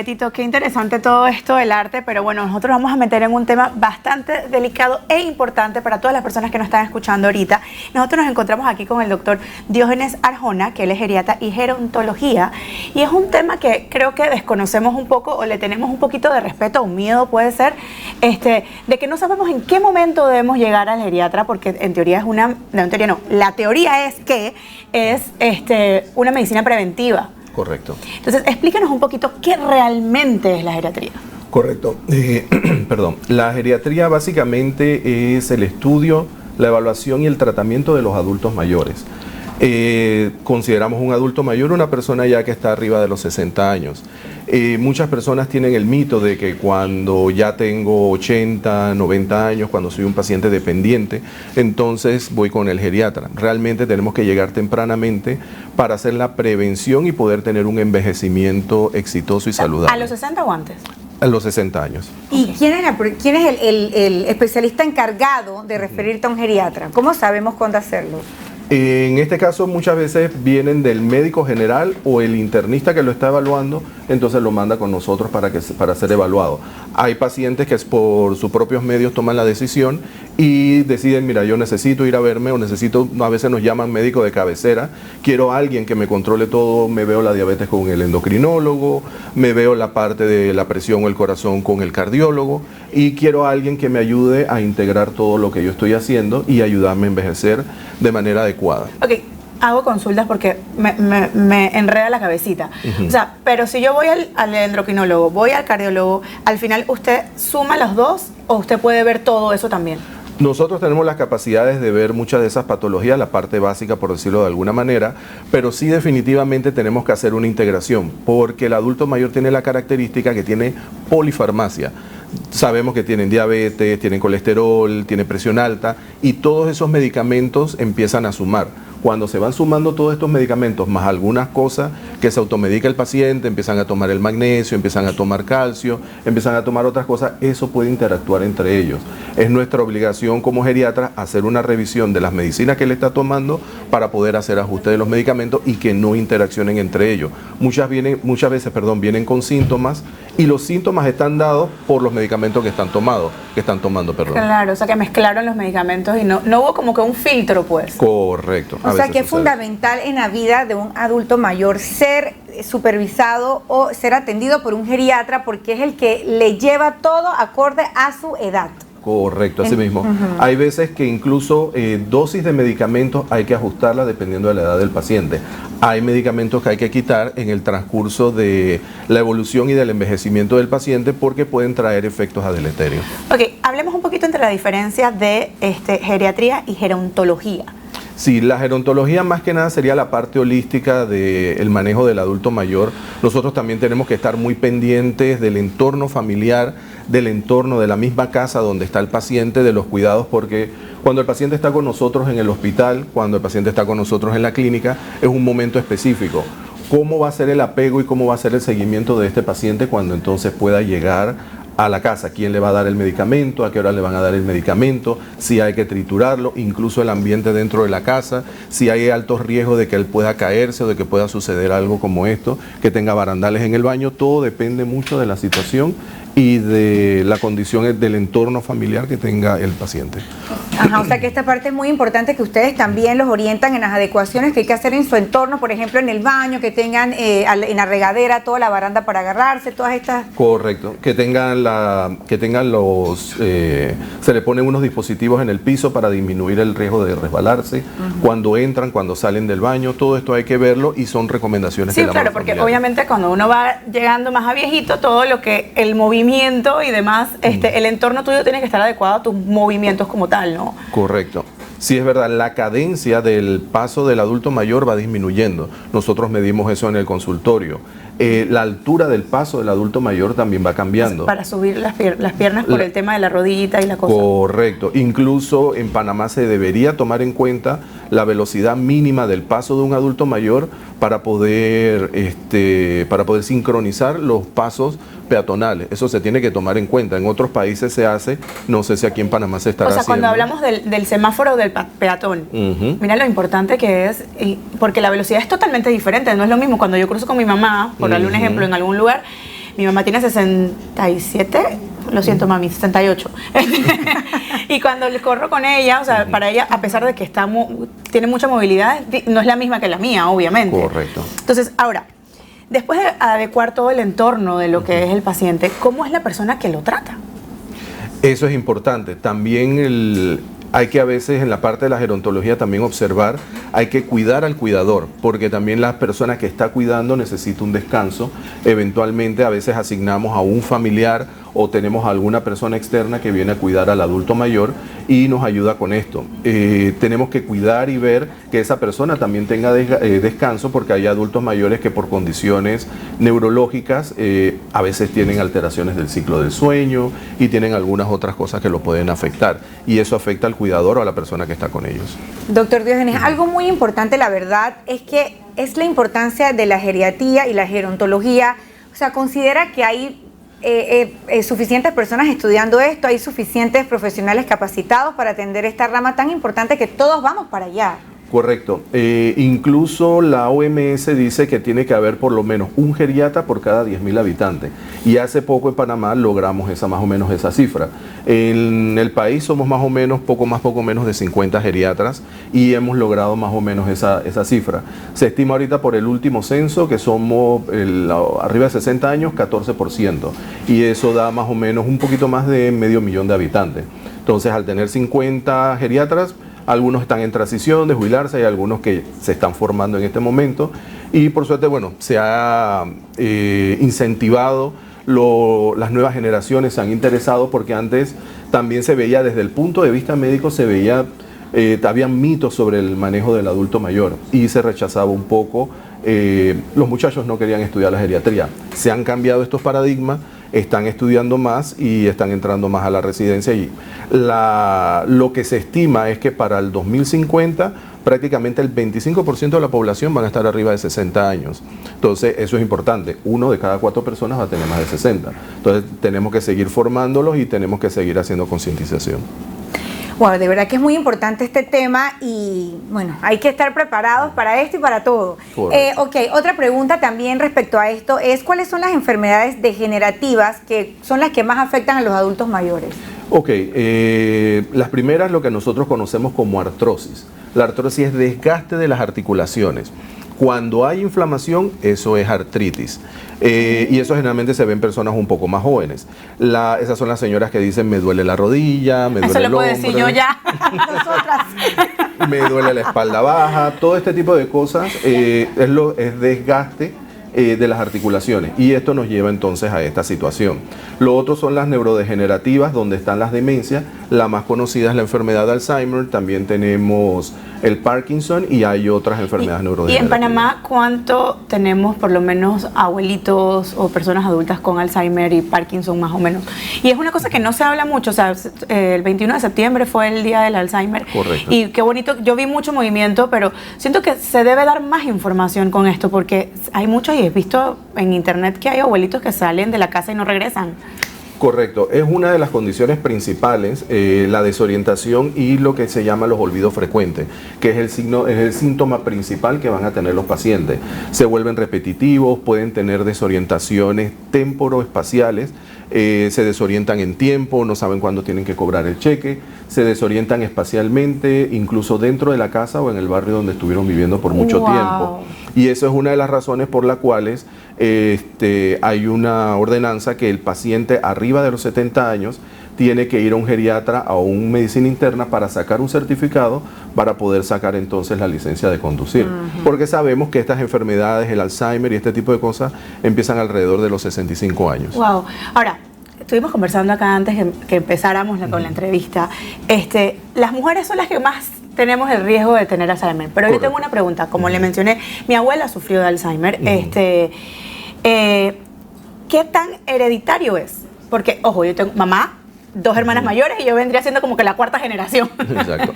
Betito, qué interesante todo esto del arte, pero bueno, nosotros vamos a meter en un tema bastante delicado e importante para todas las personas que nos están escuchando ahorita. Nosotros nos encontramos aquí con el doctor Diógenes Arjona, que él es geriatra y gerontología, y es un tema que creo que desconocemos un poco o le tenemos un poquito de respeto o miedo, puede ser, de que no sabemos en qué momento debemos llegar al geriatra, porque en teoría es una, no, en teoría no, la teoría es que es una medicina preventiva. Correcto. Entonces, explícanos un poquito qué realmente es la geriatría. Correcto. Perdón. La geriatría básicamente es el estudio, la evaluación y el tratamiento de los adultos mayores. Consideramos un adulto mayor una persona ya que está arriba de los 60 años. Muchas personas tienen el mito de que cuando ya tengo 80, 90 años, cuando soy un paciente dependiente, entonces voy con el geriatra. Realmente tenemos que llegar tempranamente para hacer la prevención y poder tener un envejecimiento exitoso y saludable. ¿A los 60 o antes? A los 60 años. ¿Y quién es el especialista encargado de referirte a un geriatra? ¿Cómo sabemos cuándo hacerlo? En este caso muchas veces vienen del médico general o el internista que lo está evaluando, entonces lo manda con nosotros para ser evaluado. Hay pacientes que por sus propios medios toman la decisión y deciden, mira, yo necesito ir a verme o necesito, a veces nos llaman médico de cabecera, quiero a alguien que me controle todo, me veo la diabetes con el endocrinólogo, me veo la parte de la presión o el corazón con el cardiólogo y quiero a alguien que me ayude a integrar todo lo que yo estoy haciendo y ayudarme a envejecer de manera adecuada. Ok, hago consultas porque me enreda la cabecita. O sea, pero si yo voy al endocrinólogo, voy al cardiólogo, al final ¿usted suma los dos o usted puede ver todo eso también? Nosotros tenemos las capacidades de ver muchas de esas patologías, la parte básica por decirlo de alguna manera, pero sí definitivamente tenemos que hacer una integración, porque el adulto mayor tiene la característica que tiene polifarmacia. Sabemos que tienen diabetes, tienen colesterol, tienen presión alta y todos esos medicamentos empiezan a sumar. Cuando se van sumando todos estos medicamentos más algunas cosas que se automedica el paciente, empiezan a tomar el magnesio, empiezan a tomar calcio, empiezan a tomar otras cosas, eso puede interactuar entre ellos. Es nuestra obligación como geriatras hacer una revisión de las medicinas que él está tomando para poder hacer ajuste de los medicamentos y que no interaccionen entre ellos. Muchas veces vienen con síntomas y los síntomas están dados por los medicamentos que están tomando. Claro, o sea que mezclaron los medicamentos y no hubo como que un filtro, pues. Correcto. O sea que es fundamental en la vida de un adulto mayor ser supervisado o ser atendido por un geriatra porque es el que le lleva todo acorde a su edad. Correcto, así mismo. Hay veces que incluso dosis de medicamentos hay que ajustarla dependiendo de la edad del paciente. Hay medicamentos que hay que quitar en el transcurso de la evolución y del envejecimiento del paciente porque pueden traer efectos deleterios. Ok, hablemos un poquito entre la diferencia de geriatría y gerontología. Sí, la gerontología más que nada sería la parte holística del manejo del adulto mayor. Nosotros también tenemos que estar muy pendientes del entorno familiar, del entorno de la misma casa donde está el paciente, de los cuidados, porque cuando el paciente está con nosotros en el hospital, cuando el paciente está con nosotros en la clínica, es un momento específico. ¿Cómo va a ser el apego y cómo va a ser el seguimiento de este paciente cuando entonces pueda llegar a la casa? ¿Quién le va a dar el medicamento? ¿A qué hora le van a dar el medicamento? Si hay que triturarlo, incluso el ambiente dentro de la casa, si hay altos riesgos de que él pueda caerse o de que pueda suceder algo como esto, que tenga barandales en el baño, todo depende mucho de la situación y de la condición del entorno familiar que tenga el paciente. Ajá, o sea que esta parte es muy importante que ustedes también los orientan en las adecuaciones que hay que hacer en su entorno, por ejemplo en el baño, que tengan en la regadera toda la baranda para agarrarse, todas estas... Correcto, que tengan se le ponen unos dispositivos en el piso para disminuir el riesgo de resbalarse, cuando entran, cuando salen del baño, todo esto hay que verlo y son recomendaciones. Sí, claro, porque obviamente cuando uno va llegando más a viejito, todo lo que el movimiento y demás, el entorno tuyo tiene que estar adecuado a tus movimientos como tal, ¿no? Correcto. Sí, es verdad, la cadencia del paso del adulto mayor va disminuyendo. Nosotros medimos eso en el consultorio. La altura del paso del adulto mayor también va cambiando. Para subir las piernas por el tema de la rodillita y la cosa. Correcto. Incluso en Panamá se debería tomar en cuenta la velocidad mínima del paso de un adulto mayor para poder sincronizar los pasos peatonales. Eso se tiene que tomar en cuenta. En otros países se hace, no sé si aquí en Panamá se estará haciendo. O sea, cuando hablamos del semáforo del peatón, mira lo importante que es, porque la velocidad es totalmente diferente. No es lo mismo cuando yo cruzo con mi mamá, por darle un ejemplo, en algún lugar, Mi mamá tiene 67, lo siento mami, 68. Y cuando le corro con ella, o sea, para ella, a pesar de que tiene mucha movilidad, no es la misma que la mía, obviamente. Correcto. Entonces, ahora, después de adecuar todo el entorno de lo que es el paciente, ¿cómo es la persona que lo trata? Eso es importante. También hay que a veces en la parte de la gerontología también observar, hay que cuidar al cuidador, porque también la persona que está cuidando necesita un descanso. Eventualmente a veces asignamos a un familiar o tenemos a alguna persona externa que viene a cuidar al adulto mayor y nos ayuda con esto. Tenemos que cuidar y ver que esa persona también tenga descanso, porque hay adultos mayores que por condiciones neurológicas a veces tienen alteraciones del ciclo del sueño y tienen algunas otras cosas que lo pueden afectar, y eso afecta al cuidador o a la persona que está con ellos. Doctor Diógenes, algo muy importante, la verdad, es que es la importancia de la geriatría y la gerontología. O sea, considera que hay suficientes personas estudiando esto, hay suficientes profesionales capacitados para atender esta rama tan importante que todos vamos para allá. Correcto. Incluso la OMS dice que tiene que haber por lo menos un geriatra por cada 10.000 habitantes. Y hace poco en Panamá logramos más o menos esa cifra. En el país somos más o menos, poco menos de 50 geriatras y hemos logrado más o menos esa cifra. Se estima ahorita por el último censo que somos arriba de 60 años, 14%. Y eso da más o menos un poquito más de 500.000 de habitantes. Entonces, al tener 50 geriatras, algunos están en transición de jubilarse, hay algunos que se están formando en este momento y por suerte, bueno, se ha incentivado, las nuevas generaciones se han interesado, porque antes también se veía desde el punto de vista médico, había mitos sobre el manejo del adulto mayor y se rechazaba un poco, los muchachos no querían estudiar la geriatría. Se han cambiado estos paradigmas, están estudiando más y están entrando más a la residencia, y lo que se estima es que para el 2050 prácticamente el 25% de la población van a estar arriba de 60 años. Entonces eso es importante, 1 de cada 4 personas va a tener más de 60. Entonces tenemos que seguir formándolos y tenemos que seguir haciendo concientización. Wow, de verdad que es muy importante este tema y bueno, hay que estar preparados para esto y para todo. Ok, otra pregunta también respecto a esto es, ¿cuáles son las enfermedades degenerativas que son las que más afectan a los adultos mayores? Ok, las primeras, lo que nosotros conocemos como artrosis. La artrosis es desgaste de las articulaciones. Cuando hay inflamación, eso es artritis. Y eso generalmente se ve en personas un poco más jóvenes. Esas son las señoras que dicen, me duele la rodilla, me duele el hombro. Eso lo puedo decir yo ya. Nosotras. Me duele la espalda baja. Todo este tipo de cosas es desgaste de las articulaciones, y esto nos lleva entonces a esta situación. Lo otro son las neurodegenerativas, donde están las demencias. La más conocida es la enfermedad de Alzheimer, también tenemos el Parkinson y hay otras enfermedades neurodegenerativas. ¿Y en Panamá cuánto tenemos por lo menos abuelitos o personas adultas con Alzheimer y Parkinson más o menos? Y es una cosa que no se habla mucho, o sea, el 21 de septiembre fue el día del Alzheimer. Correcto. Y qué bonito, yo vi mucho movimiento, pero siento que se debe dar más información con esto, porque hay muchos, y he visto en internet que hay abuelitos que salen de la casa y no regresan. Correcto, es una de las condiciones principales, la desorientación y lo que se llama los olvidos frecuentes, que es el síntoma principal que van a tener los pacientes. Se vuelven repetitivos, pueden tener desorientaciones temporoespaciales, se desorientan en tiempo, no saben cuándo tienen que cobrar el cheque, se desorientan espacialmente, incluso dentro de la casa o en el barrio donde estuvieron viviendo por mucho tiempo. Y eso es una de las razones por las cuales hay una ordenanza que el paciente arriba de los 70 años tiene que ir a un geriatra, a un medicina interna, para sacar un certificado para poder sacar entonces la licencia de conducir. Porque sabemos que estas enfermedades, el Alzheimer y este tipo de cosas, empiezan alrededor de los 65 años. Wow. Ahora, estuvimos conversando acá antes que empezáramos con la entrevista. Las mujeres son las que más tenemos el riesgo de tener Alzheimer. Pero yo tengo una pregunta. Como le mencioné, mi abuela sufrió de Alzheimer. ¿Qué tan hereditario es? Porque, ojo, yo tengo mamá, 2 hermanas mayores, y yo vendría siendo como que la 4ª generación. Exacto.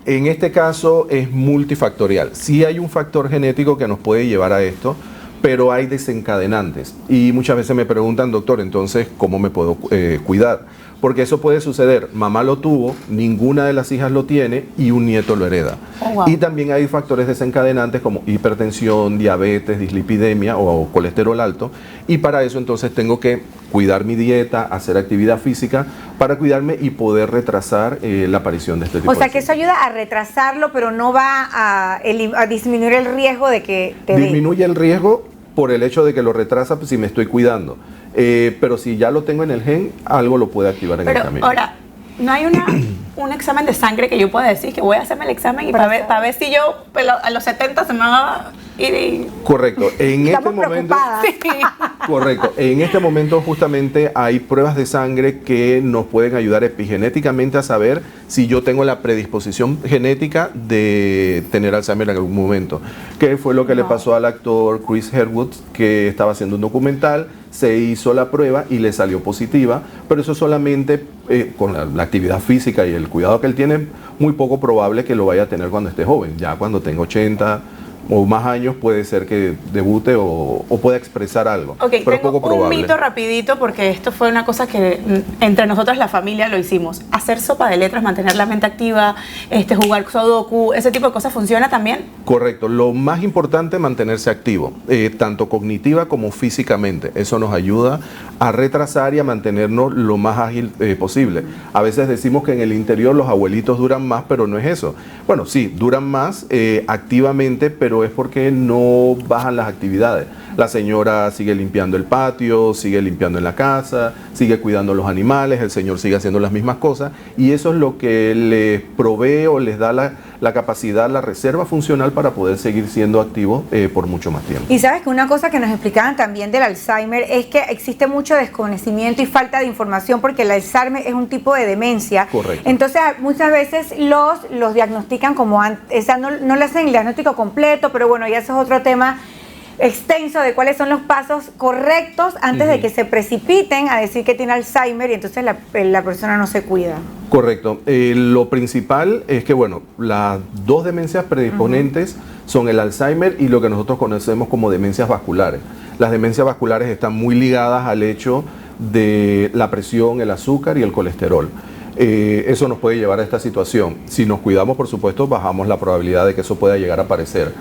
En este caso es multifactorial. Sí hay un factor genético que nos puede llevar a esto, pero hay desencadenantes. Y muchas veces me preguntan, doctor, entonces, ¿cómo me puedo cuidar? Porque eso puede suceder, mamá lo tuvo, ninguna de las hijas lo tiene y un nieto lo hereda. Oh, wow. Y también hay factores desencadenantes como hipertensión, diabetes, dislipidemia o colesterol alto. Y para eso entonces tengo que cuidar mi dieta, hacer actividad física para cuidarme y poder retrasar la aparición de este tipo de O sea, que eso ayuda a retrasarlo, pero no va a disminuir el riesgo de que te dé. Disminuye el riesgo por el hecho de que lo retrasa si me estoy cuidando. Pero si ya lo tengo en el gen, algo lo puede activar en el camino. Ahora, ¿no hay un examen de sangre que yo pueda decir que voy a hacerme el examen y para ver si yo a los 70 se me va a ir? Correcto. En este Estamos momento, preocupadas. Sí. correcto. En este momento justamente hay pruebas de sangre que nos pueden ayudar epigenéticamente a saber si yo tengo la predisposición genética de tener Alzheimer en algún momento. ¿Qué fue lo que le pasó al actor Chris Hemsworth, que estaba haciendo un documental? Se hizo la prueba y le salió positiva, pero eso solamente con la actividad física y el cuidado que él tiene, muy poco probable que lo vaya a tener cuando esté joven. Ya cuando tenga 80 o más años puede ser que debute o pueda expresar algo, Ok, pero tengo poco probable. un mito rapidito porque esto fue una cosa que entre nosotros la familia lo hicimos. Hacer sopa de letras, mantener la mente activa, jugar sudoku, ese tipo de cosas funciona también. Correcto, lo más importante es mantenerse activo, tanto cognitiva como físicamente. Eso nos ayuda a retrasar y a mantenernos lo más ágil posible. A veces decimos que en el interior los abuelitos duran más, pero no es eso. Bueno, sí, duran más activamente, pero es porque no bajan las actividades. La señora sigue limpiando el patio, sigue limpiando en la casa, sigue cuidando los animales, el señor sigue haciendo las mismas cosas y eso es lo que les provee o les da la capacidad, la reserva funcional para poder seguir siendo activos por mucho más tiempo. Y sabes que una cosa que nos explicaban también del Alzheimer es que existe mucho desconocimiento y falta de información porque el Alzheimer es un tipo de demencia. Correcto. Entonces muchas veces los diagnostican como, o sea, no le hacen el diagnóstico completo, pero bueno, ya eso es otro tema extenso de cuáles son los pasos correctos antes de que se precipiten a decir que tiene Alzheimer y entonces la persona no se cuida. Correcto. Lo principal es que, bueno, las dos demencias predisponentes son el Alzheimer y lo que nosotros conocemos como demencias vasculares. Las demencias vasculares están muy ligadas al hecho de la presión, el azúcar y el colesterol. Eso nos puede llevar a esta situación. Si nos cuidamos, por supuesto, bajamos la probabilidad de que eso pueda llegar a aparecer.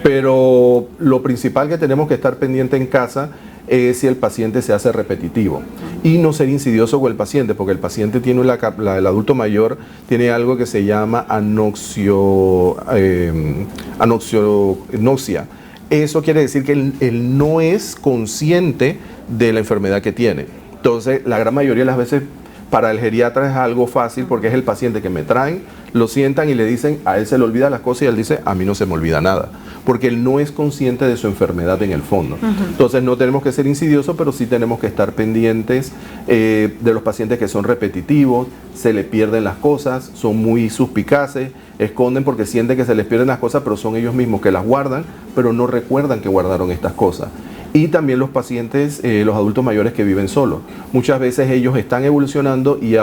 Pero lo principal que tenemos que estar pendiente en casa es si el paciente se hace repetitivo y no ser insidioso con el paciente, porque el paciente tiene el adulto mayor tiene algo que se llama anoxia. Eso quiere decir que él no es consciente de la enfermedad que tiene. Entonces, la gran mayoría de las veces para el geriatra es algo fácil porque es el paciente que me traen, lo sientan y le dicen, a él se le olvida las cosas y él dice, a mí no se me olvida nada, porque él no es consciente de su enfermedad en el fondo. Entonces no tenemos que ser insidiosos, pero sí tenemos que estar pendientes de los pacientes que son repetitivos, se le pierden las cosas, son muy suspicaces, esconden porque sienten que se les pierden las cosas, pero son ellos mismos que las guardan, pero no recuerdan que guardaron estas cosas. Y también los pacientes, los adultos mayores que viven solos. Muchas veces ellos están evolucionando y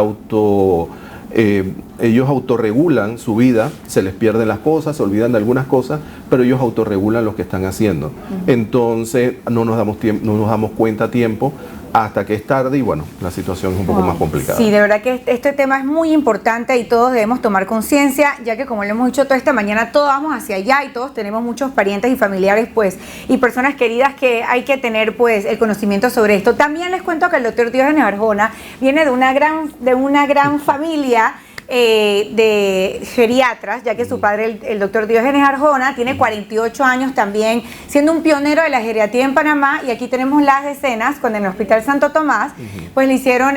ellos autorregulan su vida, se les pierden las cosas, se olvidan de algunas cosas, pero ellos autorregulan lo que están haciendo. Entonces no nos damos cuenta a tiempo hasta que es tarde y bueno, la situación es un poco más complicada. Sí, de verdad que este tema es muy importante y todos debemos tomar conciencia, ya que como lo hemos dicho toda esta mañana, todos vamos hacia allá y todos tenemos muchos parientes y familiares pues y personas queridas que hay que tener pues el conocimiento sobre esto. También les cuento que el doctor Diógenes Arjona viene de una gran familia de geriatras, ya que su padre, el doctor Diógenes Arjona, tiene 48 años también, siendo un pionero de la geriatría en Panamá, y aquí tenemos las escenas cuando en el Hospital Santo Tomás, pues le hicieron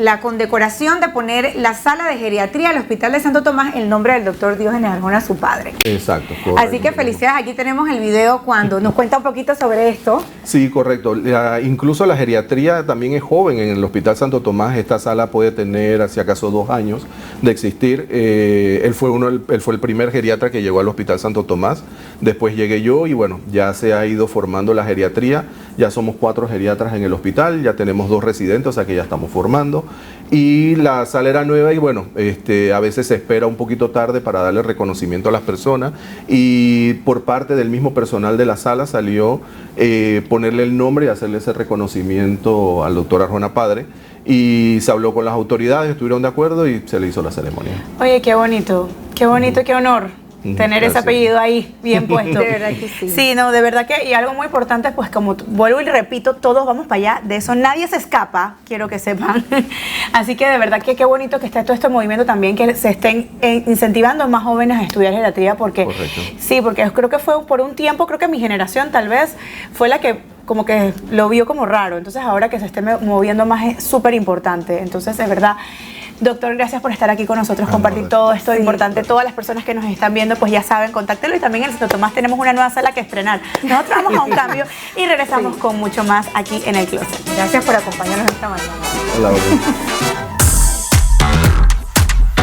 la condecoración de poner la sala de geriatría del Hospital de Santo Tomás el nombre del doctor Diógenes Arjona, su padre. Exacto, correcto. Así que felicidades, aquí tenemos el video cuando nos cuenta un poquito sobre esto. Sí, correcto. Incluso la geriatría también es joven en el Hospital Santo Tomás. Esta sala puede tener, si acaso, 2 años de existir. Él fue el primer geriatra que llegó al Hospital Santo Tomás. Después llegué yo y bueno, ya se ha ido formando la geriatría. ya somos 4 geriatras en el hospital, ya tenemos 2 residentes, o sea que ya estamos formando. Y la sala era nueva y bueno, a veces se espera un poquito tarde para darle reconocimiento a las personas, y por parte del mismo personal de la sala salió ponerle el nombre y hacerle ese reconocimiento al doctor Arjona Padre, y se habló con las autoridades, estuvieron de acuerdo y se le hizo la ceremonia. Oye, qué bonito, qué honor tener ese apellido ahí bien puesto. De verdad que sí. Sí, no, de verdad que, y algo muy importante, pues como vuelvo y repito, todos vamos para allá, de eso nadie se escapa, quiero que sepan. Así que de verdad que qué bonito que esté todo este movimiento también, que se estén incentivando a más jóvenes a estudiar geriatría, porque Correcto. sí, porque creo que fue por un tiempo, creo que mi generación tal vez fue la que como que lo vio como raro, entonces ahora que se esté moviendo más es súper importante. Entonces, de verdad, doctor, gracias por estar aquí con nosotros, compartir todo esto importante. Todas las personas que nos están viendo, pues ya saben, contáctelo. Y también en el Santo Tomás tenemos una nueva sala que estrenar. Nosotros vamos a un cambio y regresamos con mucho más aquí en El Closet. Gracias por acompañarnos esta mañana. Hola,